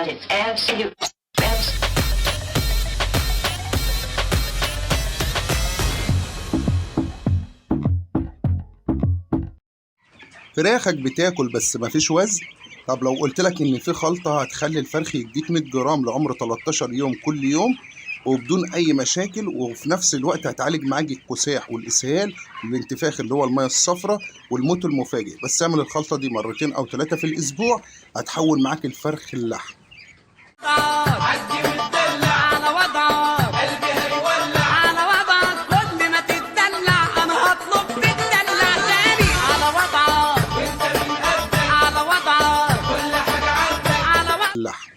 but it's absolute. فراخك بتاكل بس مفيش وزن. طب لو قلت لك ان في خلطة هتخلي الفرخ يديك 100 جرام لعمر 13 يوم كل يوم وبدون اي مشاكل، وفي نفس الوقت هتعالج معاك الكساح والاسهال والانتفاخ اللي هو الميه الصفراء والموت المفاجئ، بس اعمل الخلطة دي مرتين او 3 في الاسبوع هتحول معاك الفرخ اللحم. عدي وتدلع على وضعك، قلبي هيولع على وضعك، كل ما تتدلع انا هطلب تتدلع تاني على وضعك، وانت من قدك على وضعك، كل حاجه عندك على وضعك. اللحم.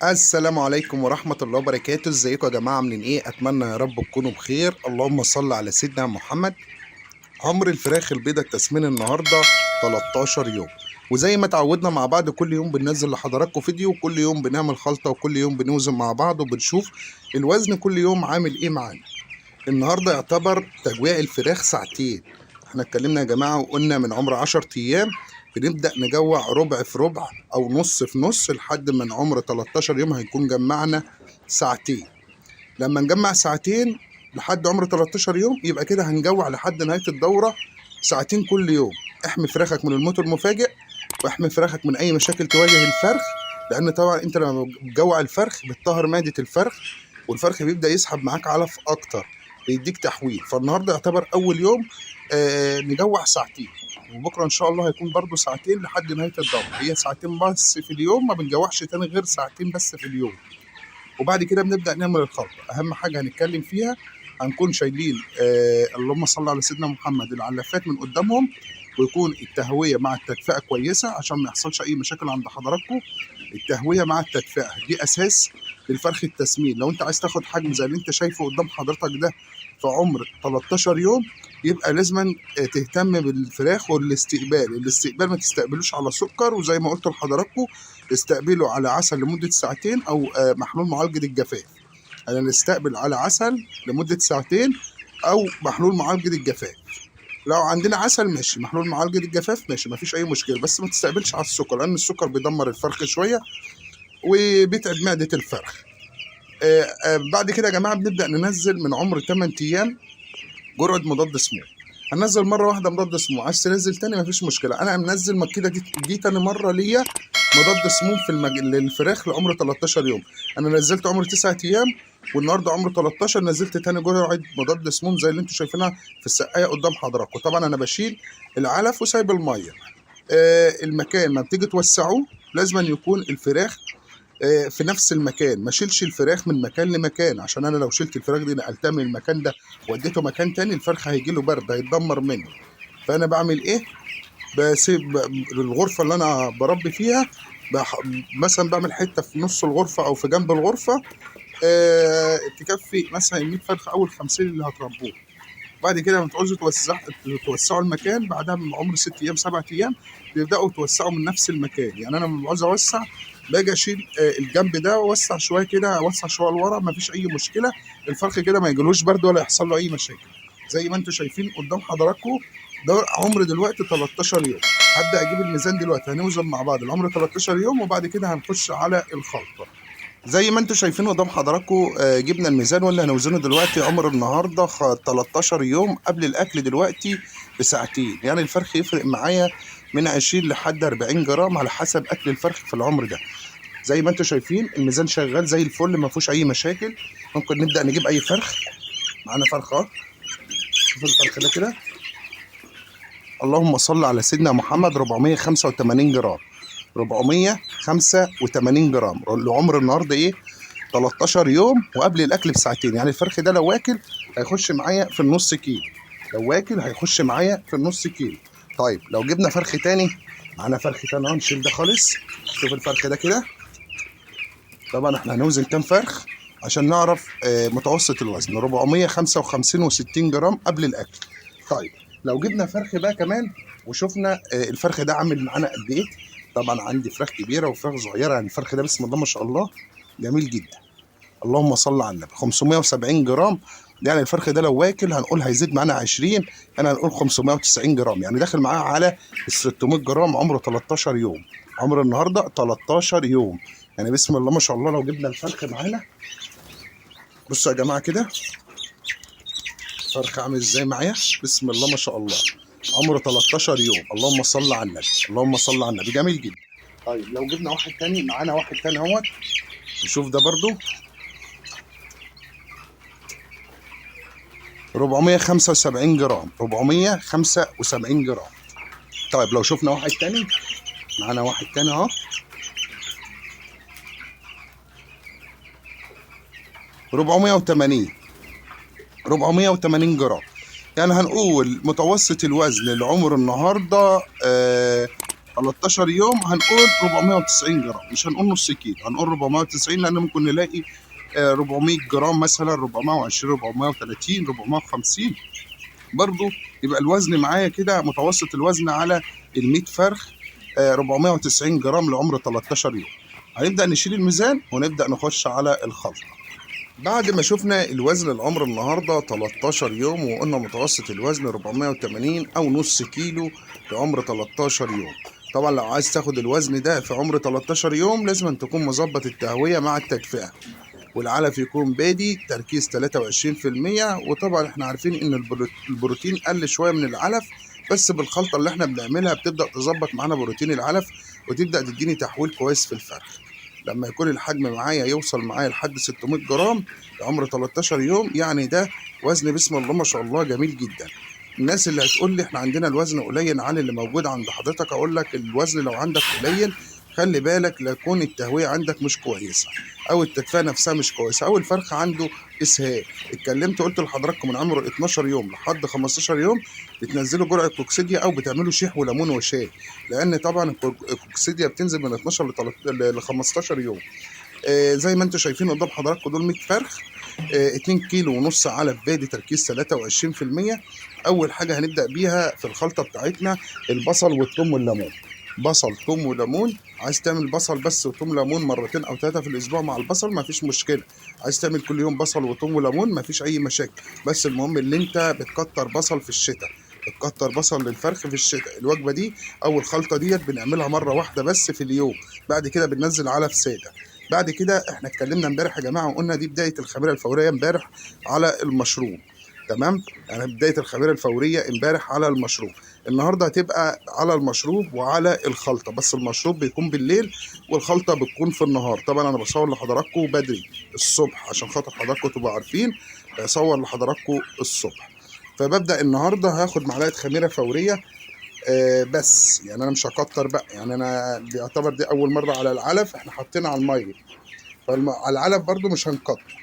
السلام عليكم ورحمة الله وبركاته، ازيكم يا جماعة؟ عاملين ايه؟ اتمنى يا رب تكونوا بخير. اللهم صل على سيدنا محمد. عمر الفراخ البيضة التسمين النهاردة 13 يوم، وزي ما اتعودنا مع بعض كل يوم بننزل لحضراتكم فيديو، وكل يوم بنعمل خلطة، وكل يوم بنوزن مع بعض وبنشوف الوزن كل يوم عامل ايه معانا. النهاردة يعتبر تجويع الفراخ ساعتين. احنا اتكلمنا يا جماعة وقلنا من عمر 10 ايام بنبدأ نجوع ربع في ربع او نص في نص لحد من عمر 13 يوم هيكون جمعنا ساعتين. لما نجمع ساعتين لحد عمر 13 يوم يبقى كده هنجوع لحد نهاية الدورة ساعتين كل يوم. احمي فراخك من الموت المفاجئ، واحمي فراخك من اي مشاكل تواجه الفرخ، لان طبعا انت لما بتجوع الفرخ بتطهر معدة الفرخ، والفرخ بيبدأ يسحب معاك علف اكتر بيديك تحويل. فالنهارده يعتبر اول يوم نجوع ساعتين، وبكره ان شاء الله هيكون برضو ساعتين لحد نهاية الدورة. هي ساعتين بس في اليوم، ما بنجوعش تاني غير ساعتين بس في اليوم، وبعد كده بنبدأ نعمل الخلطة. أهم حاجة هنتكلم فيها هنكون شايلين اللهم صل على سيدنا محمد العلافات من قدامهم، ويكون التهوية مع التدفئة كويسة عشان ما يحصلش أي مشاكل عند حضراتكم. التهوية مع التدفئة دي أساس للفرخ التسمين. لو أنت عايز تاخد حجم زي اللي أنت شايفه قدام حضرتك ده في عمر 13 يوم يبقى لازما تهتم بالفراخ والاستقبال. الاستقبال ما تستقبلوش على سكر، وزي ما قلت لحضراتكم استقبلوا على عسل لمدة ساعتين أو محلول معالجة الجفاف. أنا نستقبل على عسل لمدة ساعتين أو محلول معالجة الجفاف. لو عندنا عسل ماشي، محلول معالجة الجفاف ماشي، مفيش أي مشكلة، بس ما تستقبلش على السكر لأن السكر بيدمر الفرخ شوية وبيتعب معدة الفرخ. بعد كده يا جماعة بنبدأ ننزل من عمر 8 أيام جرعة مضاد سموم. هننزل مرة واحدة مضاد سموم، عايز تنزل تاني مفيش مشكلة. أنا منزل كده دي تاني مرة ليا مضاد سموم في للفراخ لعمر 13 يوم. أنا نزلت عمر 9 أيام، والنهارده عمر 13 نزلت تاني جرعة مضاد سموم زي اللي انتوا شايفينها في السقاية قدام حضراتكم. طبعا أنا بشيل العلف وسايب المية. المكان ما بتيجي توسعوه لازم يكون الفراخ في نفس المكان، ما شيلش الفراخ من مكان لمكان، عشان انا لو شلت الفراخ دي نقلتها من المكان ده وديته مكان تاني الفرخ هيجي له برد هيتدمر مني. فانا بعمل ايه؟ بسيب الغرفه اللي انا بربي فيها مثلا بعمل حته في نص الغرفه او في جنب الغرفه تكفي مثلا 100 فرخه اول 50 اللي هتربوه. بعد كده لما تعوزوا توسعوا المكان بعدها من عمر 6 ايام 7 ايام بيبداوا يتوسعوا من نفس المكان. يعني انا لما عاوز اوسع باجي اشيل الجنب ده واوسع شويه كده، اوسع شويه لورا، مفيش اي مشكله. الفرخ كده ما يجيلوش برد ولا يحصل له اي مشاكل. زي ما انتم شايفين قدام حضراتكم ده عمر دلوقتي 13 يوم. هبدا اجيب الميزان دلوقتي، هنوزن مع بعض العمر 13 يوم وبعد كده هنخش على الخلطه. زي ما انتم شايفين قدام حضراتكم جبنا الميزان واللي هنوزنه دلوقتي عمر النهارده 13 يوم قبل الاكل دلوقتي بساعتين. يعني الفرخ يفرق معايا من 20 لحد 40 جرام على حسب اكل الفرخ في العمر ده. زي ما انتم شايفين الميزان شغال زي الفل ما فيهوش اي مشاكل. ممكن نبدا نجيب اي فرخ. معانا فرخ اهو، شوف الفرخ ده كده اللهم صل على سيدنا محمد 485 جرام 485 جرام لعمر النهارده ايه 13 يوم وقبل الاكل بساعتين. يعني الفرخ ده لو واكل هيخش معايا في النص كيلو، لو واكل هيخش معايا في النص كيلو. طيب لو جبنا فرخ تاني، معانا فرخ تاني اهو، نشيل ده خالص. شوف الفرخ ده كده. طبعا احنا هنوزن كام فرخ عشان نعرف متوسط الوزن 455 و60 جرام قبل الاكل. طيب لو جبنا فرخ بقى كمان وشفنا الفرخ ده عامل معانا قد ايه. طبعا عندي فراخ كبيره وفراخ صغيره، يعني الفرخ ده بسم الله ما شاء الله جميل جدا. اللهم صل على النبي 570 جرام. يعني الفرخ ده لو واكل هنقول هيزيد معانا 20، انا هنقول 590 جرام، يعني داخل معاه على ال 600 جرام عمره 13 يوم. عمر النهارده 13 يوم. يعني بسم الله ما شاء الله. لو جبنا الفرخ معانا، بصوا يا جماعه كده الفرخ عامل ازاي معايا، بسم الله ما شاء الله. عمره 13 يوم. اللهم صل على النبي، اللهم صل على النبي، جميل جدا. طيب لو جبنا واحد تاني، معانا واحد تاني اهوت، نشوف ده برضو 475 جرام، 475 جرام. طيب لو شفنا واحد تاني، معانا واحد تاني اهو، 480 جرام. يعني هنقول متوسط الوزن العمر النهارده 13 يوم، هنقول 490 جرام. مش هنقول نص كيلو، هنقول 490، لان ممكن نلاقي 400 جرام مثلا، 420، 430، 450 برضو. يبقى الوزن معايا كده متوسط الوزن على ال 100 فرخ 490 جرام لعمر 13 يوم. هنبدأ نشيل الميزان ونبدأ نخش على الخلطة. بعد ما شفنا الوزن العمر النهارده 13 يوم، وقلنا متوسط الوزن 480 او نص كيلو لعمر 13 يوم. طبعا لو عايز تاخد الوزن ده في عمر 13 يوم لازم أن تكون مظبط التهوية مع التدفئة، والعلف يكون بادي تركيز 23%. وطبعا احنا عارفين ان البروتين قل شويه من العلف، بس بالخلطه اللي احنا بنعملها بتبدا تظبط معانا بروتين العلف، وتبدا تديني تحويل كويس في الفرخ. لما يكون الحجم معايا يوصل معايا لحد 600 جرام لعمر 13 يوم، يعني ده وزن بسم الله ما شاء الله جميل جدا. الناس اللي هتقول لي احنا عندنا الوزن قليل عن اللي موجود عند حضرتك، اقول لك الوزن لو عندك قليل خلي بالك لا يكون التهوية عندك مش كويسة، أو التدفئة نفسها مش كويسة، أو الفرخ عنده إسهال. اتكلمت قلت لحضراتكم من عمر 12 يوم لحد 15 يوم بتنزلوا جرعة كوكسيديا أو بتعملوا شيح وليمون وشاي، لأن طبعا الكوكسيديا بتنزل من 12 ل 15 يوم. زي ما انتم شايفين قدام حضراتكم دول 100 فرخ، 2 كيلو ونص علف بادي تركيز 23%. أول حاجة هنبدأ بيها في الخلطة بتاعتنا البصل والثوم والليمون. بصل، ثوم وليمون. عايز تعمل بصل بس وثوم ليمون مرتين او ثلاثه في الاسبوع مع البصل مفيش مشكله. عايز تعمل كل يوم بصل وثوم وليمون مفيش اي مشاكل، بس المهم ان انت بتكتر بصل في الشتاء، بتكتر بصل للفرخ في الشتاء. الوجبه دي او الخلطه ديت بنعملها مره واحده بس في اليوم، بعد كده بننزل علف ساده. بعد كده احنا اتكلمنا امبارح يا جماعه وقلنا دي بدايه الخميره الفوريه امبارح على المشروب، تمام؟ يعني بدايه الخميره الفوريه امبارح على المشروب، النهارده هتبقى على المشروب وعلى الخلطه، بس المشروب بيكون بالليل والخلطه بتكون في النهار. طبعا انا بصور لحضراتكم بدري الصبح عشان خاطر حضراتكم تبقوا عارفين، بصور لحضراتكم الصبح. فببدا النهارده هاخد معلقه خميره فوريه بس، يعني انا مش هكتر بقى، يعني انا بيعتبر دي اول مره على العلف، احنا حاطين على الميه، فعلى العلف برضو مش هنكتر،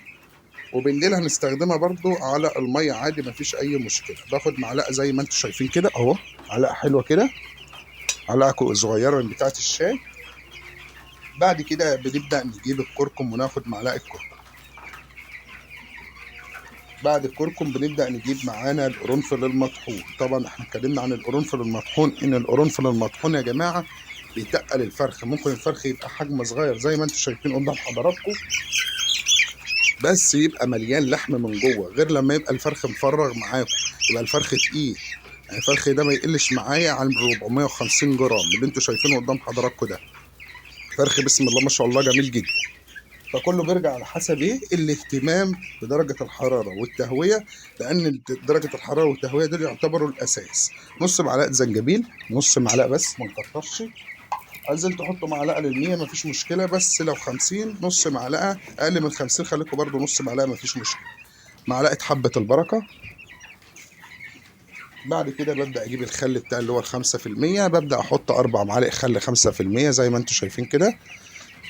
وبالليل هنستخدمها برضو على الميه عادي مفيش اي مشكله. باخد معلقه زي ما انتم شايفين كده اهو، معلقه حلوه كده، معلقه صغيره من بتاعه الشاي. بعد كده بنبدا نجيب الكركم وناخد معلقه كركم. بعد الكركم بنبدا نجيب معانا القرنفل المطحون. طبعا احنا اتكلمنا عن القرنفل المطحون، ان القرنفل المطحون يا جماعه بيتقل الفرخ. ممكن الفرخ يبقى حجمه صغير زي ما انتم شايفين قدام حضراتكم، بس يبقى مليان لحم من جوه، غير لما يبقى الفرخ مفرغ معاكم يبقى الفرخ تقيل. يعني الفرخ ده ما يقلش معايا عن 450 جرام اللي انتوا شايفينه قدام حضراتكم ده. فرخ بسم الله ما شاء الله جميل جدا. فكله بيرجع على حسب ايه الاهتمام بدرجه الحراره والتهويه، لان درجه الحراره والتهويه دول يعتبروا الاساس. نص معلقه زنجبيل، نص معلقه بس ما نكترش. عايزين تحطوا معلقه للمية مفيش مشكله، بس لو 50 نص معلقه، اقل من 50 خليكم برضو نص معلقه مفيش مشكله. معلقه حبه البركه. بعد كده ببدا اجيب الخل بتاعي اللي هو ال5%، ببدا احط 4 معالق خل 5% زي ما انتم شايفين كده.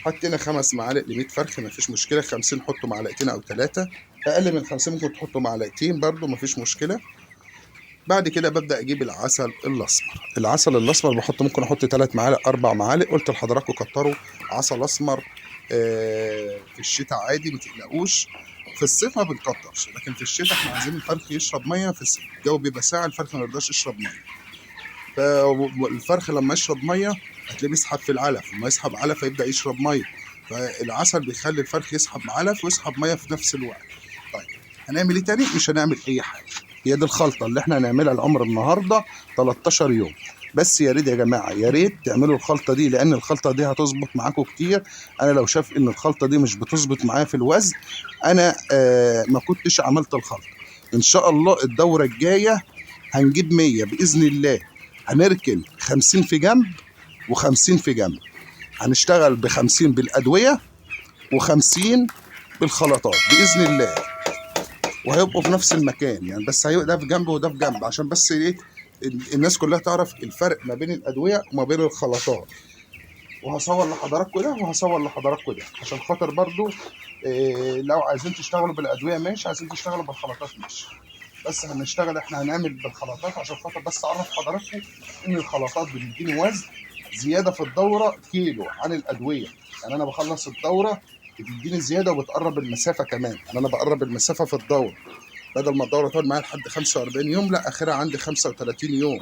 حطينا 5 معالق ل 100 فرخ مفيش مشكله، 50 حطوا معلقتين او 3، اقل من 50 ممكن تحطوا معلقتين برضو مفيش مشكله. بعد كده ببدا اجيب العسل الاسمر. العسل الاسمر بحط، ممكن احط 3 معالق 4 معالق. قلت لحضراتكم كتروا عسل اسمر في الشتاء عادي ما تقلقوش، في الصيف ما بنكترش، لكن في الشتاء احنا عايزين الفرخ يشرب ميه، في الجو بيبقى ساقع الفرخ ما يرضاش يشرب ميه، فالفرخ لما يشرب ميه هتلاقيه بيسحب في العلف، لما يسحب علف هيبدا يشرب ميه، فالعسل بيخلي الفرخ يسحب علف ويسحب ميه في نفس الوقت. طيب هنعمل ايه تاني؟ مش هنعمل اي حاجه، هي دي الخلطه اللي احنا هنعملها العمر النهارده 13 يوم. بس يا ريت يا جماعه، يا ريت تعملوا الخلطه دي، لان الخلطه دي هتظبط معاكم كتير. انا لو شاف ان الخلطه دي مش بتظبط معايا في الوزن، انا ما كنتش عملت الخلطه. ان شاء الله الدوره الجايه هنجيب 100 باذن الله، هنركن 50 في جنب و50 في جنب. هنشتغل ب50 بالادويه و50 بالخلطات باذن الله، وهيبقوا في نفس المكان يعني، بس هيبقى ده في جنب وده في جنب، عشان بس ايه الناس كلها تعرف الفرق ما بين الادويه وما بين الخلطات. وهصور لحضراتكم ده وهصور لحضراتكم ده، عشان خاطر برضو لو عايزين تشتغلوا بالادويه ماشي، عايزين تشتغلوا بالخلطات ماشي. بس هنشتغل، احنا هنعمل بالخلطات عشان خاطر بس اعرف حضراتكم ان الخلطات بتديني وزن زياده في الدوره كيلو عن الادويه. يعني انا بخلص الدوره بتديني زياده وبتقرب المسافه كمان، يعني انا بقرب المسافه في الدوره، بدل ما الدوره تقعد معايا لحد 45 يوم لا اخرها عندي 35 يوم.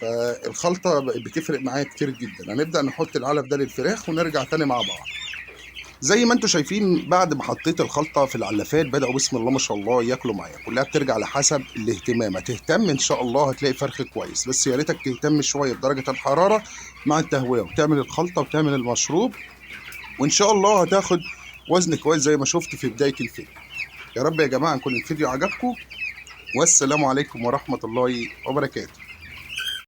فالخلطه بتفرق معايا كتير جدا. هنبدا نحط العلف ده للفراخ ونرجع تاني مع بعض. زي ما انتم شايفين بعد ما حطيت الخلطه في العلافات بداوا بسم الله ما شاء الله ياكلوا معايا. كلها بترجع لحسب الاهتمام، هتهتم ان شاء الله هتلاقي فرخ كويس، بس يا ريتك تهتم شويه بدرجه الحراره مع التهويه، وتعمل الخلطه وتعمل المشروب، وان شاء الله هتاخد وزن كويس زي ما شفت في بدايه الفيديو. يا رب يا جماعه يكون الفيديو عجبكم، والسلام عليكم ورحمه الله وبركاته.